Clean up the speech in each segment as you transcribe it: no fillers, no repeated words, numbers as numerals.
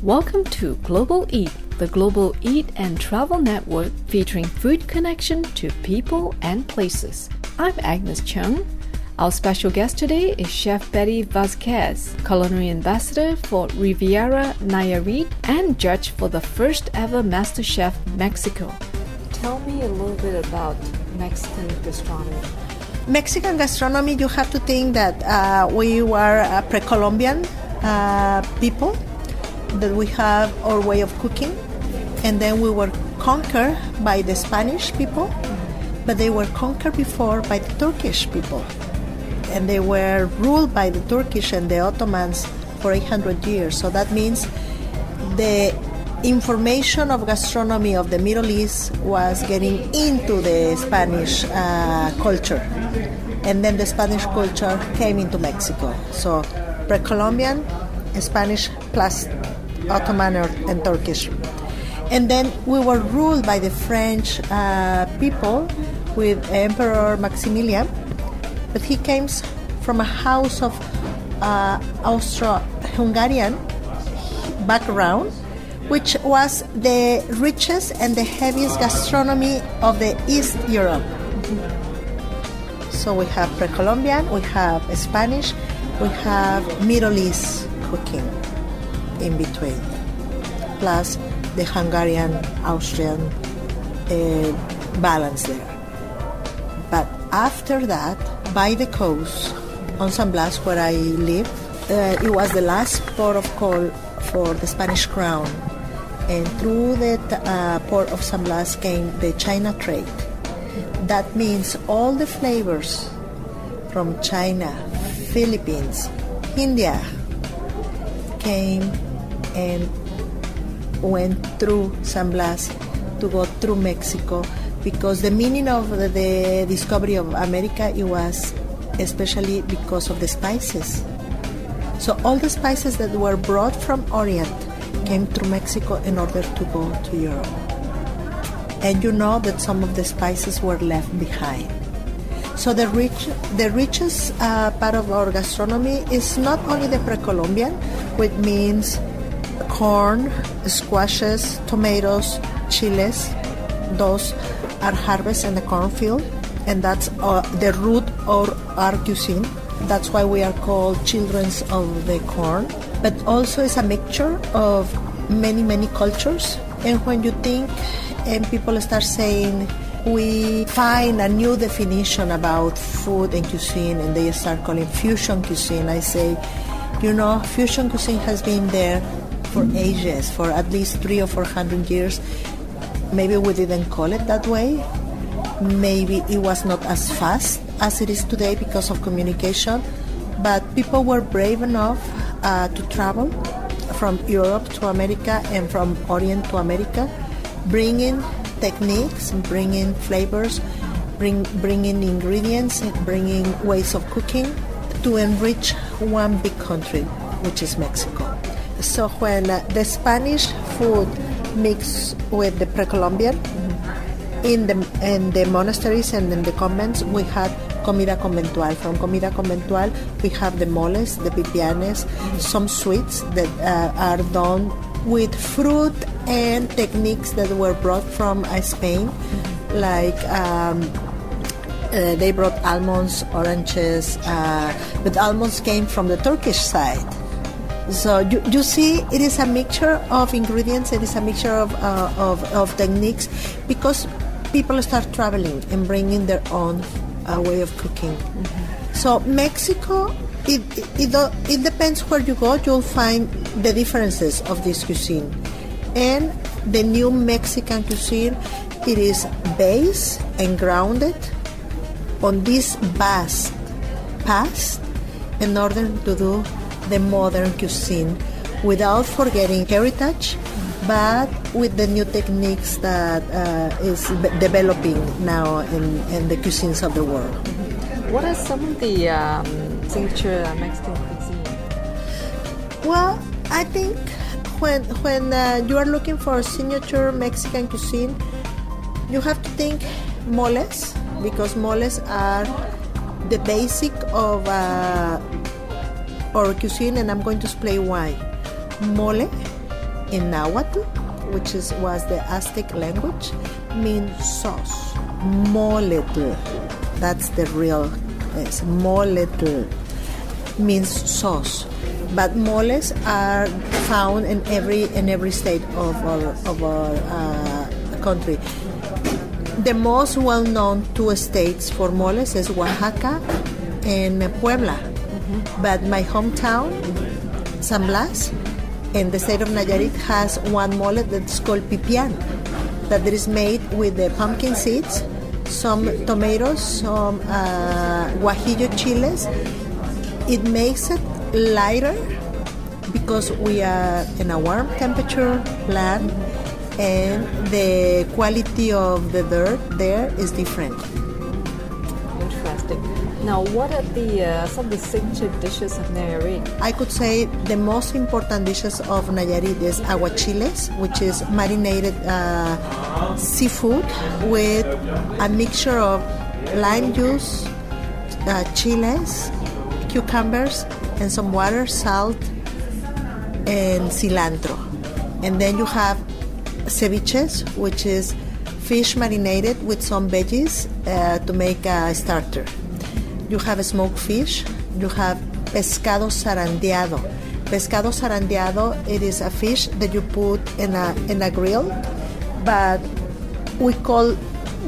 Welcome to Global Eat, the global eat and travel network featuring food connection to people and places. I'm Agnes Chung. Our special guest today is Chef Betty Vasquez, culinary ambassador for Riviera Nayarit and judge for the first ever MasterChef Mexico. Tell me a little bit about Mexican gastronomy. Mexican gastronomy, you have to think that we were pre-Columbian people, that we have our way of cooking, and then we were conquered by the Spanish people, but they were conquered before by the Turkish people, and they were ruled by the Turkish and the Ottomans for 800 years. So that means the information of gastronomy of the Middle East was getting into the Spanish culture, and then the Spanish culture came into Mexico. So pre-Columbian, Spanish plus Ottoman and Turkish. And then we were ruled by the French people with Emperor Maximilian, but he came from a house of Austro-Hungarian background, which was the richest and the heaviest gastronomy of the East Europe. So we have pre-Columbian, we have Spanish, we have Middle East cooking in between, plus the Hungarian, Austrian balance there. But after that, by the coast, on San Blas, where I live, it was the last port of call for the Spanish crown. And through that port of San Blas came the China trade. That means all the flavors from China, Philippines, India came and went through San Blas to go through Mexico, because the meaning of the discovery of America, it was especially because of the spices. So all the spices that were brought from Orient came through Mexico in order to go to Europe. And you know that some of the spices were left behind. So the richest part of our gastronomy is not only the pre-Columbian, which means corn, squashes, tomatoes, chiles. Those are harvested in the cornfield, and that's the root of our cuisine. That's why we are called children of the corn. But also it's a mixture of many, many cultures. And when you think and people start saying, we find a new definition about food and cuisine, and they start calling fusion cuisine, I say, fusion cuisine has been there for ages, for at least 300 or 400 years. Maybe we didn't call it that way. Maybe it was not as fast as it is today because of communication, but people were brave enough to travel from Europe to America and from Orient to America, bringing techniques, bringing flavors, bringing ingredients, bringing ways of cooking to enrich one big country, which is Mexico. So when the Spanish food mixed with the pre-Columbian, in the monasteries and in the convents, we had comida conventual. From comida conventual, we have the moles, the pipianes, some sweets that are done with fruit and techniques that were brought from Spain, like they brought almonds, oranges, but almonds came from the Turkish side. So you see, it is a mixture of ingredients, it is a mixture of techniques, because people start traveling and bringing their own way of cooking. Mm-hmm. So Mexico, it depends where you go, you'll find the differences of this cuisine. And the new Mexican cuisine, it is based and grounded on this vast past in order to do the modern cuisine without forgetting heritage, but with the new techniques that is developing now in the cuisines of the world. What are some of the signature Mexican cuisine? Well, I think when you are looking for signature Mexican cuisine, you have to think moles, because moles are the basic of our cuisine, and I'm going to explain why. Mole in Nahuatl, which was the Aztec language, means sauce. Moletl. That's the real place. Moletl means sauce. But moles are found in every state of our country. The most well-known two states for moles is Oaxaca and Puebla. But my hometown, San Blas, in the state of Nayarit, has one mole that's called pipián, that is made with the pumpkin seeds, some tomatoes, some guajillo chiles. It makes it lighter because we are in a warm temperature land, and the quality of the dirt there is different. Interesting. Now, what are some of the signature dishes of Nayarit? I could say the most important dishes of Nayarit is aguachiles, which is marinated seafood with a mixture of lime juice, chiles, cucumbers, and some water, salt, and cilantro. And then you have ceviches, which is fish marinated with some veggies to make a starter. You have smoked fish. You have pescado zarandeado. Pescado zarandeado, it is a fish that you put in a grill, but we call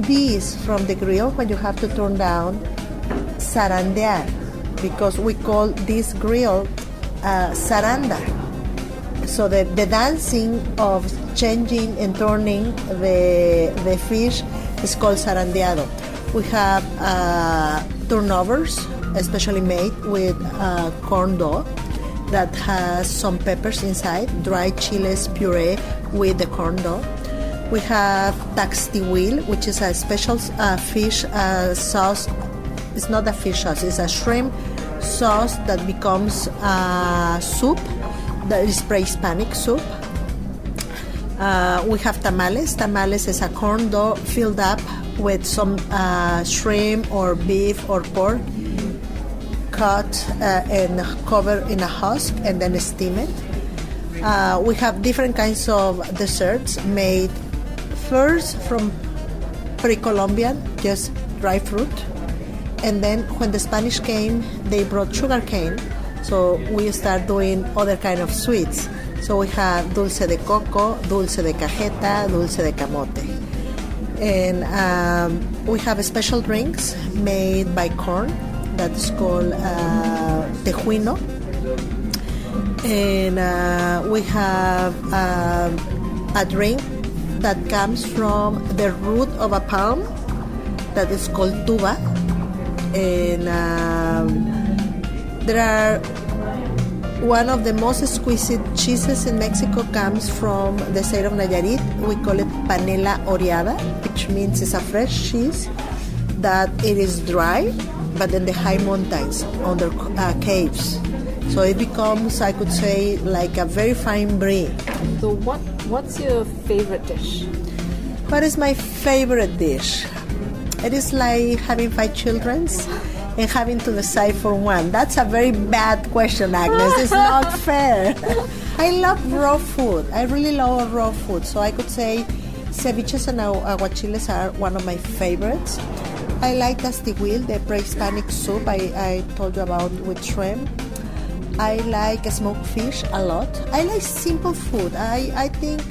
these from the grill when you have to turn down zarandear, because we call this grill zaranda. So the dancing of changing and turning the fish is called zarandeado. We have turnovers, especially made with corn dough that has some peppers inside, dried chiles puree with the corn dough. We have taxtihuil, which is a special fish sauce. It's not a fish sauce, it's a shrimp sauce that becomes soup, that is pre-Hispanic soup. We have tamales. Tamales is a corn dough filled up with some shrimp or beef or pork, cut and covered in a husk and then steam it. We have different kinds of desserts made first from Pre-Columbian, just dry fruit. And then when the Spanish came, they brought sugar cane. So we start doing other kind of sweets. So we have dulce de coco, dulce de cajeta, dulce de camote. And we have special drinks made by corn that's called tejuino. And we have a drink that comes from the root of a palm that is called tuba. And there are one of the most exquisite cheeses in Mexico comes from the state of Nayarit. We call it panela oreada, which means it's a fresh cheese that it is dry, but in the high mountains, under caves. So it becomes, I could say, like a very fine brie. So what's your favorite dish? What is my favorite dish? It is like having 5 children and having to decide for one. That's a very bad question, Agnes. It's not fair. I love raw food. I really love raw food. So I could say ceviches and aguachiles are one of my favorites. I like taxtihuil, the pre-Hispanic soup I told you about with shrimp. I like smoked fish a lot. I like simple food. I think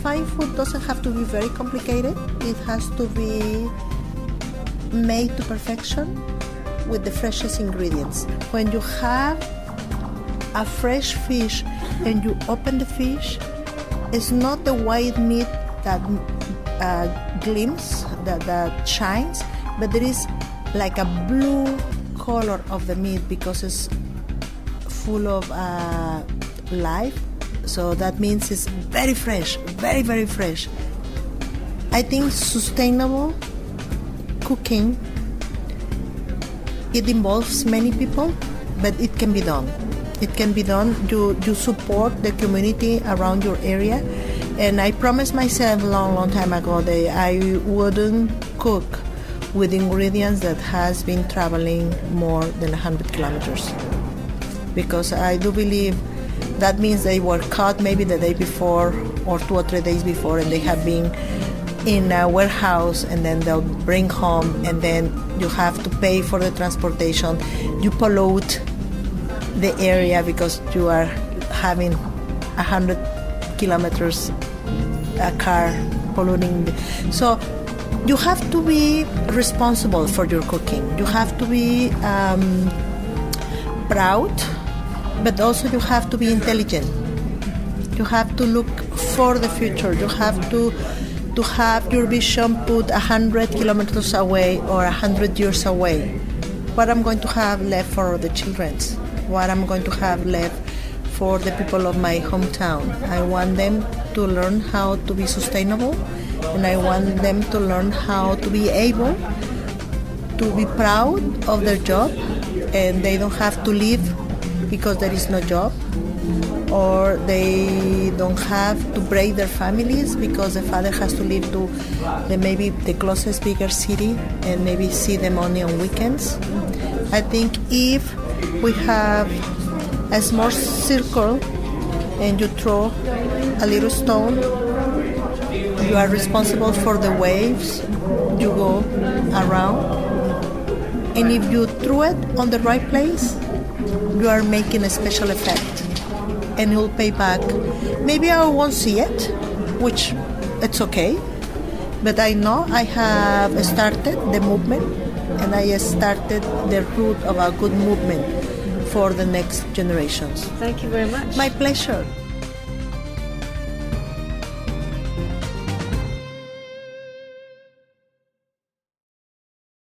fine food doesn't have to be very complicated. It has to be made to perfection with the freshest ingredients. When you have a fresh fish and you open the fish, it's not the white meat that gleams, that shines, but there is like a blue color of the meat because it's full of life. So that means it's very fresh, very, very fresh. I think sustainable cooking, it involves many people, but it can be done. It can be done. You support the community around your area. And I promised myself a long time ago that I wouldn't cook with ingredients that has been traveling more than 100 kilometers. Because I do believe That means they were caught maybe the day before or 2 or 3 days before, and they have been in a warehouse, and then they'll bring home, and then you have to pay for the transportation. You pollute the area because you are having 100 kilometers a car polluting. So you have to be responsible for your cooking. You have to be proud, but also you have to be intelligent. You have to look for the future. You have to have your vision put 100 kilometers away or 100 years away. What I'm going to have left for the children, what I'm going to have left for the people of my hometown. I want them to learn how to be sustainable, and I want them to learn how to be able to be proud of their job, and they don't have to leave because there is no job, or they don't have to break their families because the father has to leave to maybe the closest bigger city and maybe see them only on weekends. I think if we have a small circle and you throw a little stone, you are responsible for the waves you go around. And if you threw it on the right place, you are making a special effect, and you'll pay back. Maybe I won't see it, which it's okay, but I know I have started the movement, and I started the root of a good movement for the next generations. Thank you very much. My pleasure.